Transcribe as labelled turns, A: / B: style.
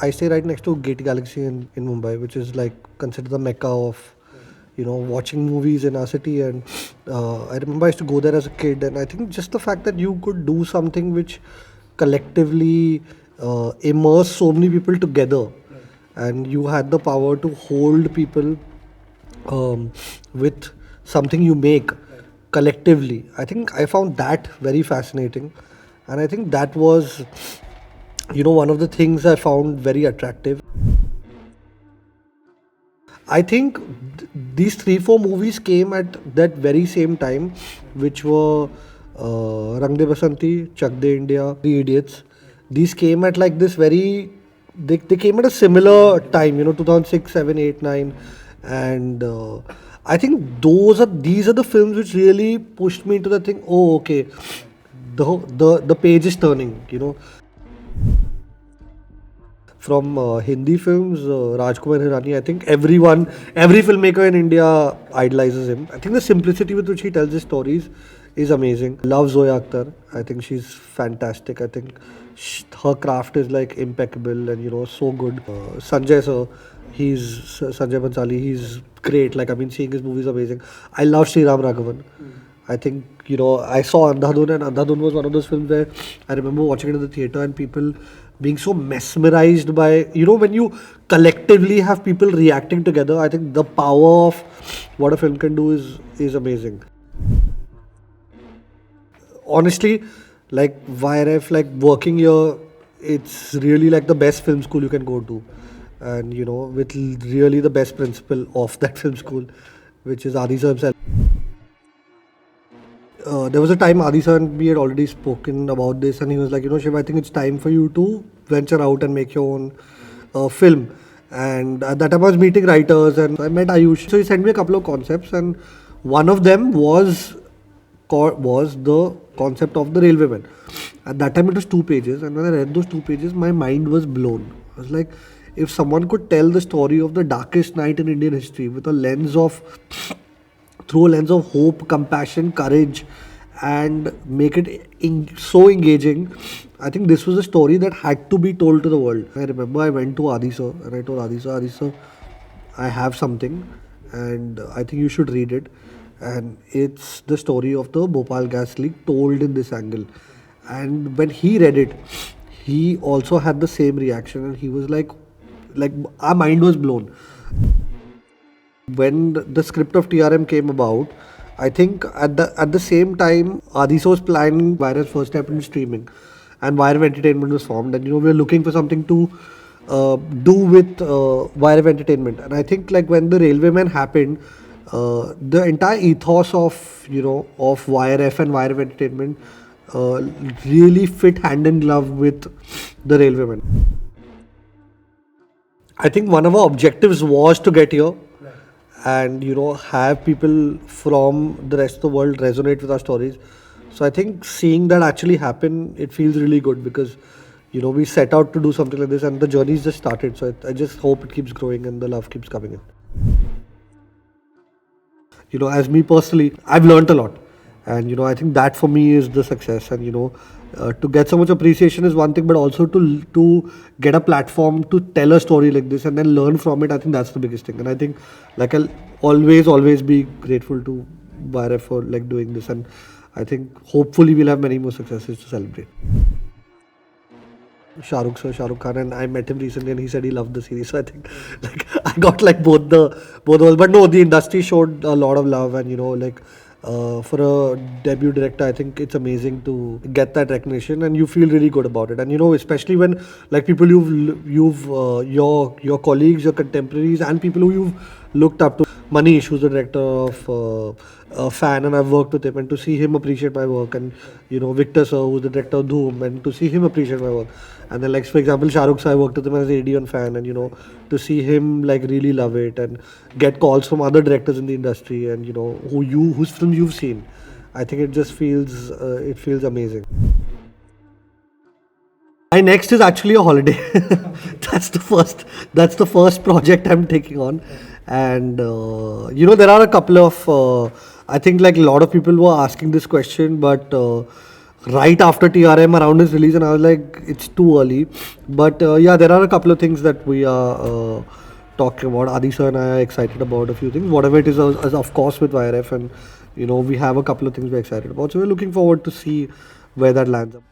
A: I stay right next to Gate Galaxy in Mumbai, which is like considered the mecca of watching movies in our city. And I remember I used to go there as a kid, and I think just the fact that you could do something which collectively immerse so many people together, and you had the power to hold people with something you make collectively. I think I found that very fascinating, and I think that was one of the things I found very attractive. I think these 3-4 movies came at that very same time, which were Rang De Basanti, Chak De India, The Idiots. These came at like this very, they came at a similar time, 2006, 7, 8, 9. And I think these are the films which really pushed me into the thing. Oh, okay, the page is turning. From Hindi films, Rajkumar Hirani, I think every filmmaker in India idolizes him. I think the simplicity with which he tells his stories is amazing. Love Zoya Akhtar. I think she's fantastic. I think her craft is like impeccable and so good. Sanjay sir, Sanjay Bansali. He's great. Like, I mean, seeing his movies amazing. I love Sriram Raghavan. I think, I saw Andhadhun, and Andhadhun was one of those films where I remember watching it in the theatre and people being so mesmerized by, when you collectively have people reacting together. I think the power of what a film can do is amazing. Honestly, like YRF, like working here, it's really like the best film school you can go to. And, with really the best principal of that film school, which is Adi sir himself. There was a time Adi sir and we had already spoken about this, and he was like, Shiv, I think it's time for you to venture out and make your own film. And at that time I was meeting writers, and I met Aayush. So he sent me a couple of concepts, and one of them was the concept of the railwayman. At that time it was 2 pages, and when I read those 2 pages, my mind was blown. I was like, if someone could tell the story of the darkest night in Indian history with through a lens of hope, compassion, courage, and make it so engaging, I think this was a story that had to be told to the world. I remember I went to Adi sir and I told Adi sir, I have something and I think you should read it. And it's the story of the Bhopal gas leak told in this angle. And when he read it, he also had the same reaction, and he was like our mind was blown. When the script of TRM came about, I think at the same time, Adis was planning Wire's first step in streaming, and Wire Entertainment was formed, and we were looking for something to do with Wire Entertainment. And I think like when the Railwayman happened, the entire ethos of Wire F and Wire Entertainment really fit hand in glove with the Railwayman. I think one of our objectives was to get here and have people from the rest of the world resonate with our stories. So I think seeing that actually happen, it feels really good, because we set out to do something like this and the journey's just started. So I just hope it keeps growing and the love keeps coming in. As me personally, I've learned a lot, and I think that for me is the success. And to get so much appreciation is one thing, but also to get a platform to tell a story like this and then learn from it, I think that's the biggest thing. And I think like I'll always be grateful to YRF for like doing this, and I think hopefully we'll have many more successes to celebrate. Shah Rukh Khan, and I met him recently and he said he loved the series. So I think like I got like both those, but no, the industry showed a lot of love, and for a debut director, I think it's amazing to get that recognition, and you feel really good about it. And especially when like people you've your colleagues, your contemporaries, and people who you've looked up to. Manish, who's the director of Fan, and I've worked with him, and to see him appreciate my work, and Victor sir, who's the director of Dhoom, and to see him appreciate my work. And then like for example Shah Rukh sir, I worked with him as AD on Fan, and to see him like really love it and get calls from other directors in the industry, and whose films you've seen, I think it just feels amazing. My next is actually a holiday. That's the first project I'm taking on, and there are a couple of I think like a lot of people were asking this question, but right after TRM around his release, and I was like, it's too early. But yeah, there are a couple of things that we are talking about. Adi sir and I are excited about a few things. Whatever it is of course with YRF, and we have a couple of things we're excited about. So we're looking forward to see where that lands up.